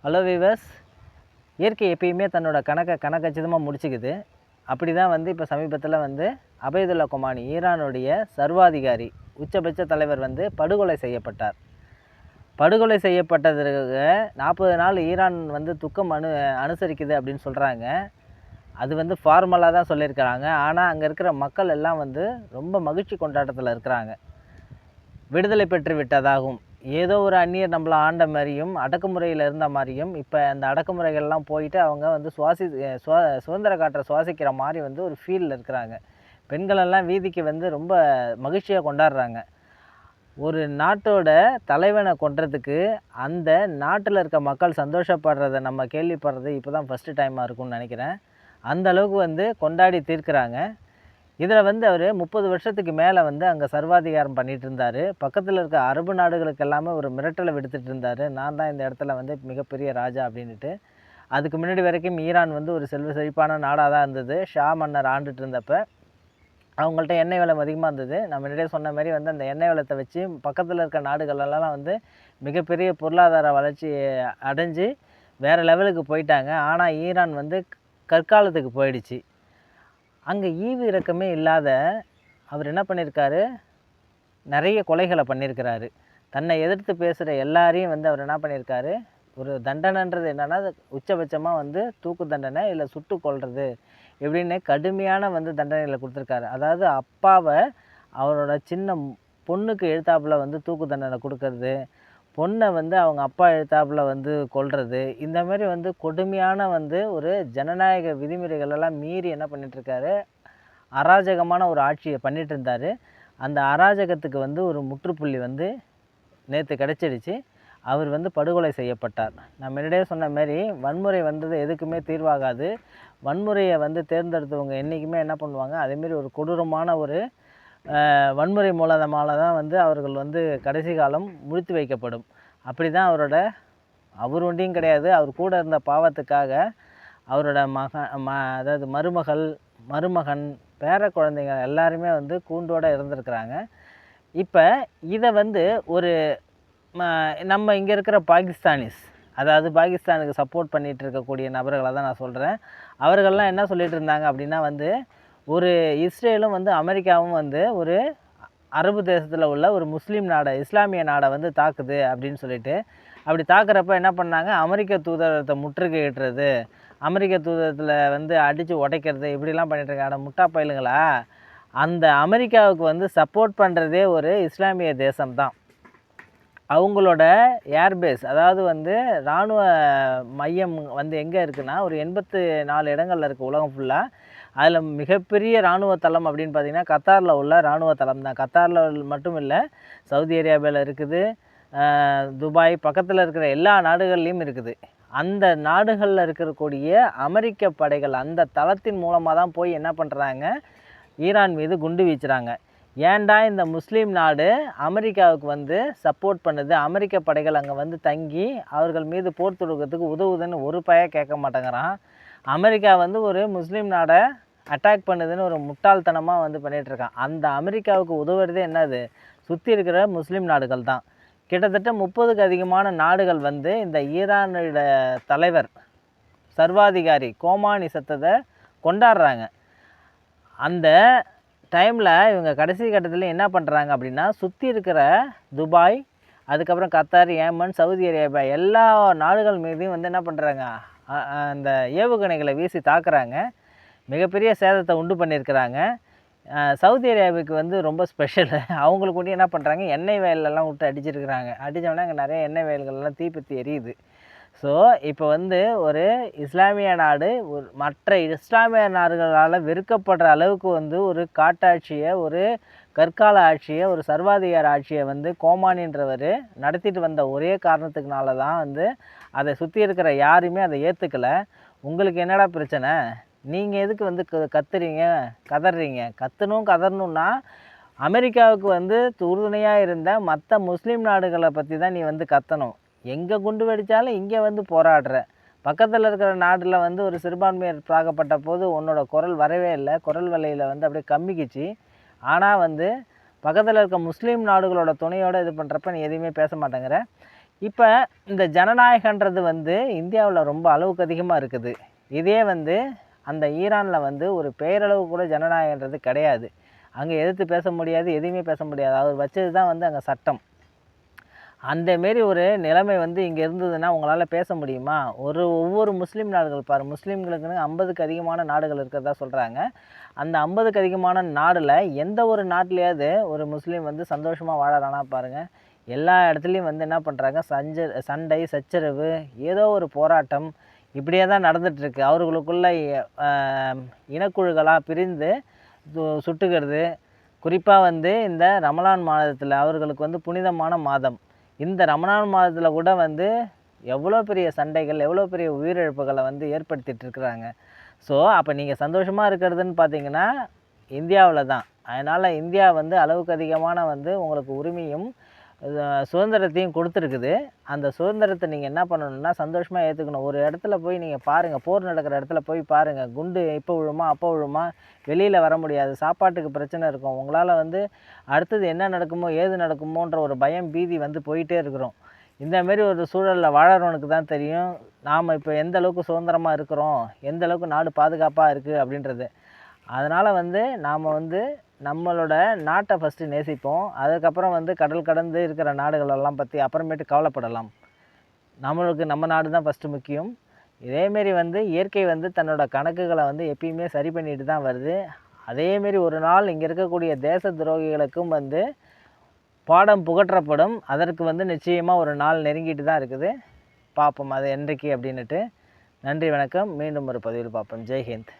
Hello viewers. இயற்கை எப்பயுமே தன்னோட கணக்கச்சிதமாக முடிச்சுக்குது. அப்படி தான் வந்து இப்போ சமீபத்தில் வந்து அபைதுல்லா கொமானி, ஈரானுடைய சர்வாதிகாரி, உச்சபட்ச தலைவர் வந்து படுகொலை செய்யப்பட்டார். படுகொலை செய்யப்பட்டதற்கு 40 நாள் ஈரான் வந்து துக்கம் அனுசரிக்குது அப்படின்னு சொல்கிறாங்க. அது வந்து ஃபார்மலாக தான் சொல்லியிருக்கிறாங்க. ஆனால் அங்கே இருக்கிற மக்கள் எல்லாம் வந்து ரொம்ப மகிழ்ச்சி கொண்டாட்டத்தில் இருக்கிறாங்க. விடுதலை பெற்று விட்டதாகவும், ஏதோ ஒரு அந்நியர் நம்மளை ஆண்ட மாதிரியும், அடக்குமுறையில் இருந்த மாதிரியும், இப்போ அந்த அடக்குமுறைகள்லாம் போயிட்டு அவங்க வந்து சுதந்திர காற்றை சுவாசிக்கிற மாதிரி வந்து ஒரு ஃபீலில் இருக்கிறாங்க. பெண்களெல்லாம் வீதிக்கு வந்து ரொம்ப மகிழ்ச்சியாக கொண்டாடுறாங்க. ஒரு நாட்டோட தலைவனை கொன்றதுக்கு அந்த நாட்டில் இருக்க மக்கள் சந்தோஷப்படுறத நம்ம கேள்விப்படுறது இப்போ தான் ஃபஸ்ட்டு டைமாக இருக்கும்னு நினைக்கிறேன். அந்த அளவுக்கு வந்து கொண்டாடி தீர்க்கிறாங்க. இதில் வந்து அவர் 30 வருஷத்துக்கு மேலே வந்து அங்கே சர்வாதிகாரம் பண்ணிகிட்டு இருந்தார். பக்கத்தில் இருக்க அரபு நாடுகளுக்கு எல்லாமே ஒரு மிரட்டலை விடுத்துட்டு இருந்தார். நான் தான் இந்த இடத்துல வந்து மிகப்பெரிய ராஜா அப்படின்ட்டு. அதுக்கு முன்னாடி வரைக்கும் ஈரான் வந்து ஒரு செல்வ செழிப்பான நாடாக தான் இருந்தது. ஷா மன்னர் ஆண்டுட்டு இருந்தப்போ அவங்கள்ட்ட எண்ணெய் வளம் அதிகமாக இருந்தது. நான் முன்னாடியே சொன்ன மாதிரி வந்து அந்த எண்ணெய் வளத்தை வச்சு பக்கத்தில் இருக்க நாடுகளெல்லாம் வந்து மிகப்பெரிய பொருளாதார வளர்ச்சி அடைஞ்சு வேறு லெவலுக்கு போயிட்டாங்க. ஆனால் ஈரான் வந்து கற்காலத்துக்கு போயிடுச்சு. அங்கே ஈவு இறக்கமே இல்லாத அவர் என்ன பண்ணியிருக்காரு, நிறைய கொலைகளை பண்ணியிருக்கிறாரு. தன்னை எதிர்த்து பேசுகிற எல்லாரையும் வந்து அவர் என்ன பண்ணியிருக்காரு, ஒரு தண்டனைன்றது என்னென்னா உச்சபட்சமாக வந்து தூக்கு தண்டனை இல்லை சுட்டு கொல்றது இப்படின்னு கடுமையான வந்து தண்டனைகளை கொடுத்துருக்காரு. அதாவது அப்பாவை அவரோட சின்ன பொண்ணுக்கு எழுத்தாப்பில் வந்து தூக்கு தண்டனை கொடுக்கறது, பொண்ணை வந்து அவங்க அப்பா எழுத்தாப்பில் வந்து கொல்றது, இந்த மாதிரி வந்து கொடுமையான வந்து ஒரு ஜனநாயக விதிமுறைகளெல்லாம் மீறி என்ன பண்ணிகிட்ருக்காரு, அராஜகமான ஒரு ஆட்சியை பண்ணிகிட்டு இருந்தார். அந்த அராஜகத்துக்கு வந்து ஒரு முற்றுப்புள்ளி வந்து நேற்று கிடச்சிடுச்சு. அவர் வந்து படுகொலை செய்யப்பட்டார். நான் முன்னாடியே சொன்ன மாதிரி வன்முறை வந்தது எதுக்குமே தீர்வாகாது. வன்முறையை வந்து தேர்ந்தெடுத்தவங்க என்றைக்குமே என்ன பண்ணுவாங்க, அதேமாரி ஒரு கொடூரமான ஒரு வன்முறை மூலமாக தான் வந்து அவர்கள் வந்து கடைசி காலம் முடித்து வைக்கப்படும். அப்படி தான் அவர் ஒன்றியும் கிடையாது, அவர் கூட இருந்த பாவத்துக்காக அவரோட அதாவது மருமகன், பேர குழந்தைங்க எல்லாருமே வந்து கூண்டோடு இருந்திருக்கிறாங்க. இப்போ இதை வந்து ஒரு நம்ம இங்கே இருக்கிற பாகிஸ்தானிஸ், அதாவது பாகிஸ்தானுக்கு சப்போர்ட் பண்ணிகிட்டு இருக்கக்கூடிய நபர்களை தான் நான் சொல்கிறேன். அவர்கள்லாம் என்ன சொல்லிகிட்டு இருந்தாங்க அப்படின்னா வந்து, ஒரு இஸ்ரேலும் வந்து அமெரிக்காவும் வந்து ஒரு அரபு தேசத்தில் உள்ள ஒரு முஸ்லீம் நாடை, இஸ்லாமிய நாடை வந்து தாக்குது அப்படின்னு சொல்லிட்டு, அப்படி தாக்குறப்ப என்ன பண்ணாங்க, அமெரிக்க தூதரகத்தை முற்றுகையிடுறது, அமெரிக்க தூதரத்தில் வந்து அடித்து உடைக்கிறது, இப்படிலாம் பண்ணிட்டுருக்காங்க. முட்டா பயிலுங்களா, அந்த அமெரிக்காவுக்கு வந்து சப்போர்ட் பண்ணுறதே ஒரு இஸ்லாமிய தேசம்தான். அவங்களோட ஏர்பேஸ், அதாவது வந்து இராணுவ மையம் வந்து எங்கே இருக்குன்னா ஒரு 84 இடங்களில் இருக்குது உலகம் ஃபுல்லாக. அதில் மிகப்பெரிய இராணுவ தளம் அப்படின்னு பார்த்திங்கன்னா கத்தாரில் உள்ள இராணுவ தளம் தான். கத்தாரில் மட்டும் இல்லை, சவுதி அரேபியாவில் இருக்குது, துபாய், பக்கத்தில் இருக்கிற எல்லா நாடுகள்லேயும் இருக்குது. அந்த நாடுகளில் இருக்கக்கூடிய அமெரிக்க படைகள் அந்த தளத்தின் மூலமாக தான் போய் என்ன பண்ணுறாங்க, ஈரான் மீது குண்டு வீச்சுறாங்க. ஏன்டா இந்த முஸ்லீம் நாடு அமெரிக்காவுக்கு வந்து சப்போர்ட் பண்ணுது, அமெரிக்க படைகள் அங்கே வந்து தங்கி அவர்கள் மீது போர் தொடுக்கிறதுக்கு உதவுதுன்னு ஒரு கேட்க மாட்டேங்கிறான். அமெரிக்கா வந்து ஒரு முஸ்லீம் நாடை அட்டாக் பண்ணுதுன்னு ஒரு முட்டாள்தனமாக வந்து பண்ணிகிட்ருக்கான். அந்த அமெரிக்காவுக்கு உதவுறதே என்னது, சுற்றி இருக்கிற முஸ்லீம் நாடுகள் தான். கிட்டத்தட்ட 30க்கு அதிகமான நாடுகள் வந்து இந்த ஈரானோட தலைவர் சர்வாதிகாரி கோமானி சத்தத்தை கொண்டாடுறாங்க. அந்த டைமில் இவங்க கடைசி கட்டத்தில் என்ன பண்ணுறாங்க அப்படின்னா, சுற்றி இருக்கிற துபாய், அதுக்கப்புறம் கத்தார், ஏமன், சவுதி அரேபியா எல்லா நாடுகள் மீதையும் வந்து என்ன பண்ணுறாங்க, அந்த ஏவுகணைகளை வீசி தாக்குறாங்க. மிகப்பெரிய சேதத்தை உண்டு பண்ணியிருக்கிறாங்க. சவுதி அரேபியாவுக்கு வந்து ரொம்ப ஸ்பெஷல். அவங்களுக்கு வந்து என்ன பண்ணுறாங்க, எண்ணெய் வயலெல்லாம் விட்டு அடிச்சிருக்கிறாங்க. அடித்தோடனே அங்கே நிறைய எண்ணெய் வயல்கள்லாம் தீப்பற்றி எரியுது. ஸோ இப்போ வந்து ஒரு இஸ்லாமிய நாடு ஒரு மற்ற இஸ்லாமிய நாடுகளால் வெறுக்கப்படுற அளவுக்கு வந்து ஒரு காட்டாட்சியை, ஒரு கற்கால ஆட்சியை, ஒரு சர்வாதிகார ஆட்சியை வந்து கோமானின்றவர் நடத்திட்டு வந்த ஒரே காரணத்துக்குனால தான் வந்து அதை சுற்றி இருக்கிற யாருமே அதை ஏற்றுக்கலை. உங்களுக்கு என்னடா பிரச்சனை, நீங்கள் எதுக்கு வந்து கத்துறீங்க கதறீங்க? கதறணுன்னா அமெரிக்காவுக்கு வந்து உறுதுணையாக இருந்த மற்ற முஸ்லீம் நாடுகளை பற்றி தான் நீ வந்து கத்தணும். எங்கே குண்டு வெடித்தாலும் இங்கே வந்து போராடுற, பக்கத்தில் இருக்கிற நாட்டில் வந்து ஒரு சிறுபான்மையர் தாக்கப்பட்ட போது உன்னோட குரல் வரவே இல்லை, குரல் வலையில் வந்து அப்படியே கம்மிக்குச்சு. ஆனால் வந்து பக்கத்தில் இருக்க முஸ்லீம் நாடுகளோட துணையோடு இது பண்ணுறப்ப நீ எதுவுமே பேச மாட்டேங்கிற. இப்போ இந்த ஜனநாயகன்றது வந்து இந்தியாவில் ரொம்ப அளவுக்கு அதிகமாக இருக்குது. இதே வந்து அந்த ஈரானில் வந்து ஒரு பெயரளவு கூட ஜனநாயகன்றது கிடையாது. அங்கே எதிர்த்து பேச முடியாது, எதுவுமே பேச முடியாது. அவர் வச்சது தான் வந்து அங்கே சட்டம். அந்தமாரி ஒரு நிலைமை வந்து இங்கே இருந்ததுன்னா உங்களால் பேச முடியுமா? ஒவ்வொரு முஸ்லீம் நாடுகள் பாரு, முஸ்லீம்களுக்குன்னு 50க்கு அதிகமான நாடுகள் இருக்கிறதா சொல்கிறாங்க. அந்த 50க்கு அதிகமான நாடில் எந்த ஒரு நாட்டிலையாவது ஒரு முஸ்லீம் வந்து சந்தோஷமாக வாழறானா பாருங்கள். எல்லா இடத்துலையும் வந்து என்ன பண்ணுறாங்க, சண்டை சச்சரவு, ஏதோ ஒரு போராட்டம் இப்படியே தான் நடந்துகிட்ருக்கு. அவர்களுக்குள்ள இனக்குழுக்களாக பிரிந்து சுட்டுக்கிறது. குறிப்பாக வந்து இந்த ரமலான் மாதத்தில் அவர்களுக்கு வந்து புனிதமான மாதம். இந்த ரமலான் மாதத்தில் கூட வந்து எவ்வளோ பெரிய சண்டைகள், எவ்வளோ பெரிய உயிரிழப்புகளை வந்து ஏற்படுத்திகிட்டு இருக்கிறாங்க. ஸோ அப்போ நீங்கள் சந்தோஷமாக இருக்கிறதுன்னு பார்த்தீங்கன்னா இந்தியாவில் தான். அதனால் இந்தியா வந்து அளவுக்கு அதிகமான வந்து உங்களுக்கு உரிமையும் சுதந்திரத்தையும் கொடுத்துருக்குது. அந்த சுதந்திரத்தை நீங்கள் என்ன பண்ணணும்னா சந்தோஷமாக ஏற்றுக்கணும். ஒரு இடத்துல போய் நீங்கள் பாருங்கள், போர் நடக்கிற இடத்துல போய் பாருங்கள், குண்டு இப்போ விழுமா அப்போ விழுமா, வெளியில் வர முடியாது, சாப்பாட்டுக்கு பிரச்சனை இருக்கும். உங்களால் வந்து அடுத்தது என்ன நடக்குமோ ஏது நடக்குமோன்ற ஒரு பயம் பீதி வந்து போயிட்டே இருக்கிறோம். இந்தமாரி ஒரு சூழலில் வாழறவனுக்கு தான் தெரியும் நாம் இப்போ எந்த அளவுக்கு சுதந்திரமாக இருக்கிறோம், எந்த அளவுக்கு நாடு பாதுகாப்பாக இருக்குது அப்படின்றது. அதனால் வந்து நாம் வந்து நம்மளோட நாட்டை ஃபஸ்ட்டு நேசிப்போம். அதுக்கப்புறம் வந்து கடல் கடந்து இருக்கிற நாடுகளெல்லாம் பற்றி அப்புறமேட்டு கவலைப்படலாம். நம்மளுக்கு நம்ம நாடு தான் ஃபஸ்ட்டு முக்கியம். இதேமாரி வந்து இயற்கை வந்து தன்னோட கணக்குகளை வந்து எப்பயுமே சரி பண்ணிட்டு தான் வருது. அதேமாரி ஒரு நாள் இங்கே இருக்கக்கூடிய தேச துரோகிகளுக்கும் வந்து பாடம் புகற்றப்படும். அதற்கு வந்து நிச்சயமாக ஒரு நாள் நெருங்கிட்டு தான் இருக்குது. பார்ப்போம் அது என்றைக்கு அப்படின்னுட்டு. நன்றி, வணக்கம். மீண்டும் ஒரு பதிவில் பார்ப்போம். ஜெய்ஹிந்த்.